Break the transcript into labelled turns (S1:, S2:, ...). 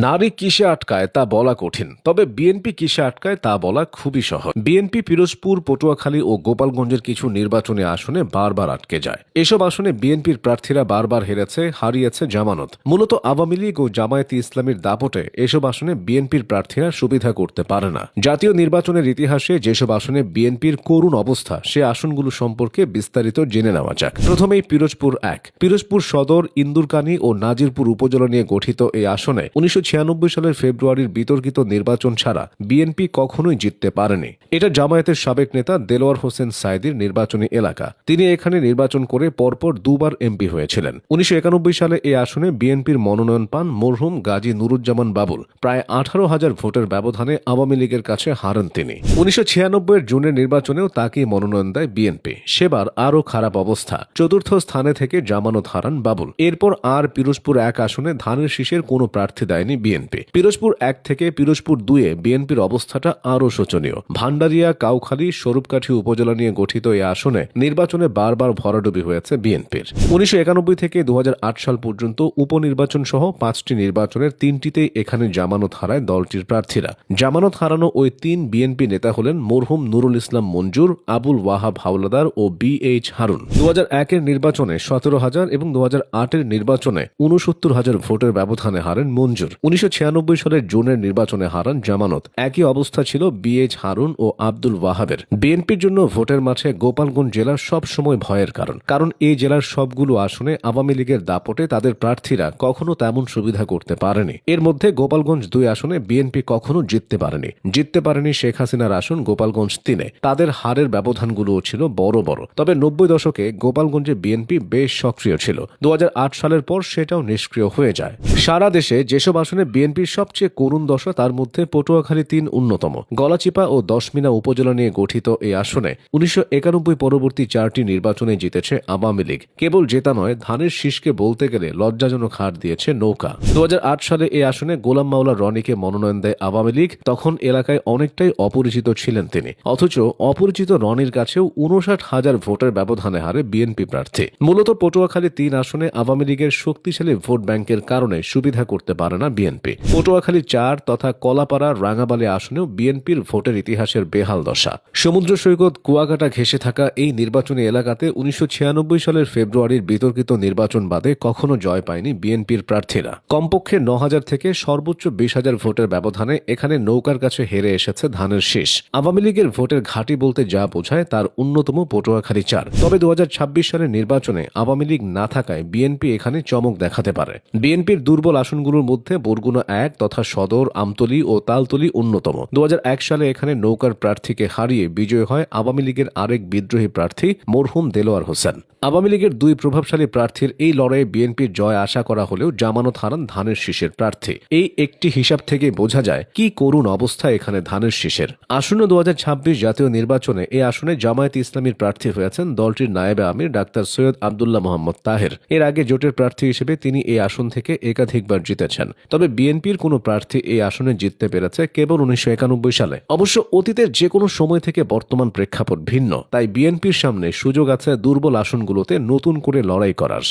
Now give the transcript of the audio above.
S1: নারী কিসে আটকায় তা বলা কঠিন, তবে বিএনপি কিসে আটকায় তা বলা খুবই সহজ। বিএনপি পিরোজপুর, পটুয়াখালী ও গোপালগঞ্জের কিছু নির্বাচনী আসনে বারবার আটকে যায়। এসব আসনে বিএনপির প্রার্থীরা বারবার হেরেছে, হারিয়েছে জামানত। মূলত আওয়ামী লীগ ও জামায়াতে ইসলামীর দাপটে এসব আসনে বিএনপির প্রার্থীরা সুবিধা করতে পারে না। জাতীয় নির্বাচনের ইতিহাসে যেসব আসনে বিএনপির করুণ অবস্থা, সে আসনগুলো সম্পর্কে বিস্তারিত জেনে নেওয়া যাক। প্রথমেই পিরোজপুর 1। পিরোজপুর সদর, ইন্দুরকানী ও নাজিরপুর উপজেলা নিয়ে গঠিত এই আসনে 1996 সালের ফেব্রুয়ারির বিতর্কিত নির্বাচন ছাড়া বিএনপি কখনোই জিততে পারেনি। এটা জামায়াতের সাবেক নেতা দেলোয়ার হোসেন সাঈদীর নির্বাচনী এলাকা। তিনি এখানে নির্বাচন করে পরপর দুবার এমপি হয়েছিলেন। 1991 সালে এই আসনে বিএনপির মনোনয়ন পান মরহুম গাজী নুরুজ্জামান বাবুল। প্রায় 18,000 ভোটের ব্যবধানে আওয়ামী লীগের কাছে হারান তিনি। 1996 জুনের নির্বাচনেও তাকেই মনোনয়ন দেয় বিএনপি। সেবার আরও খারাপ অবস্থা, চতুর্থ স্থানে থেকে জামানত হারান বাবুল। এরপর আর পিরোজপুর 1 আসনে ধানের শীষের কোনো প্রার্থী দেয়নি বিএনপি। পিরোজপুর 1 থেকে পিরোজপুর 2-এ বিএনপির অবস্থাটা আরও শোচনীয়। ভান্ডারিয়া, কাউখালী, স্বরূপকাঠি উপজেলা নিয়ে গঠিত এই আসনে নির্বাচনে বারবার ভরাডুবি হয়েছে বিএনপির। 1991 থেকে 2008 সাল পর্যন্ত উপনির্বাচন সহ 5টি নির্বাচনের 3টিতেই এখানে জামানত হারায় দলটির প্রার্থীরা। জামানত হারানো ওই 3 বিএনপি নেতা হলেন মরহুম নুরুল ইসলাম মঞ্জুর, আবুল ওয়াহাব হাওলাদার ও BH হারুন। 2001-এর নির্বাচনে 17,000 এবং 2008-এর নির্বাচনে 69,000 ভোটের ব্যবধানে হারেন মঞ্জুর। 1996 সালের জুনের নির্বাচনে হারান জামানত। একই অবস্থা ছিল BH হারুন ও আব্দুল ওয়াহাবের। বিএনপির জন্য ভোটের মাঠে গোপালগঞ্জ জেলা সব সময় ভয়ের কারণ এই জেলার সবগুলো আসনে আওয়ামী লীগের দাপটে তাদের প্রার্থীরা কখনো তেমন সুবিধা করতে পারেনি। এর মধ্যে গোপালগঞ্জ 2 আসনে বিএনপি কখনো জিততে পারেনি শেখ হাসিনার আসন গোপালগঞ্জ 3-এ। তাদের হারের ব্যবধানগুলোও ছিল বড় বড়। তবে 90 দশকে গোপালগঞ্জে বিএনপি বেশ সক্রিয় ছিল। 2008 সালের পর সেটাও নিষ্ক্রিয় হয়ে যায়। সারা দেশে যেসব আসনে বিএনপির সবচেয়ে করুণ দশা, তার মধ্যে পটুয়াখালী 3 অন্যতম। গলাচিপা ও দশমিনা উপজেলা নিয়ে গঠিত এই আসনে 1991 পরবর্তী 4টি নির্বাচনে জিতেছে আওয়ামী লীগ। কেবল জেতা নয়, ধানের শীষকে বলতে গেলে লজ্জাজনক হার দিয়েছে নৌকা। 2008 সালে এই আসনে গোলাম মাওলা রনিকে মনোনয়ন দেয় আওয়ামী লীগ। তখন এলাকায় অনেকটাই অপরিচিত ছিলেন তিনি, অথচ অপরিচিত রনির কাছেও 59,000 ভোটের ব্যবধানে হারে বিএনপি প্রার্থী। মূলত পটুয়াখালী 3 আসনে আওয়ামী লীগের শক্তিশালী ভোট ব্যাংকের কারণে সুবিধা করতে পারে না বিএনপি। পটুয়াখালী 4 তথা কলাপাড়া, রাঙাবালী আসনেও বিএনপির ভোটের ইতিহাসের বেহাল দশা। সমুদ্র সৈকত, কুয়াকাটা ঘেঁষে থাকা এই নির্বাচনী এলাকাতে 1996 সালের ফেব্রুয়ারির বিতর্কিত নির্বাচন বাদে কখনো জয় পায়নি বিএনপির প্রার্থীরা। কমপক্ষে 9,000 থেকে সর্বোচ্চ 20,000 ভোটের ব্যবধানে এখানে নৌকার কাছে হেরে এসেছে ধানের শীষ। আওয়ামী লীগের ভোটের ঘাঁটি বলতে যা বোঝায় তার অন্যতম পটুয়াখালী 4। তবে 2026 সালের নির্বাচনে আওয়ামী লীগ না থাকায় বিএনপি এখানে চমক দেখাতে পারে। বিএনপির দুর্বল আসনগুলোর মধ্যে বরগুনা 1 তথা সদর, আমতলী ও তালতলী অন্যতম। 2001 সালে এখানে নৌকার প্রার্থীকে হারিয়ে বিজয় হয় আওয়ামী লীগের আরেক বিদ্রোহী প্রার্থী মরহুম দেলোয়ার হোসেন। আওয়ামী লীগের 2 প্রভাবশালী প্রার্থীর এই লড়াইয়ে বিএনপির জয় আশা করা হলেও জামানত হারান ধানের শীষের প্রার্থী। এই একটি হিসাব থেকে বোঝা যায় কি করুণ অবস্থা এখানে ধানের শীষের। আসন্ন 2026 জাতীয় নির্বাচনে এই আসনে জামায়াতে ইসলামীর প্রার্থী হয়েছেন দলটির নায়েবে আমির ডাক্তার সৈয়দ আব্দুল্লাহ মোহাম্মদ তাহের। এর আগে জোটের প্রার্থী হিসেবে তিনি এই আসন থেকে একাধিকবার জিতেছেন। তবে বিএনপির কোনো প্রার্থী এই আসনে জিততে পেরেছে কেবল 1991 সালে। অবশ্য অতীতের যে কোনো সময় থেকে বর্তমান প্রেক্ষাপট ভিন্ন, তাই বিএনপির সামনে সুযোগ আছে দুর্বল আসনগুলোতে নতুন করে লড়াই করার।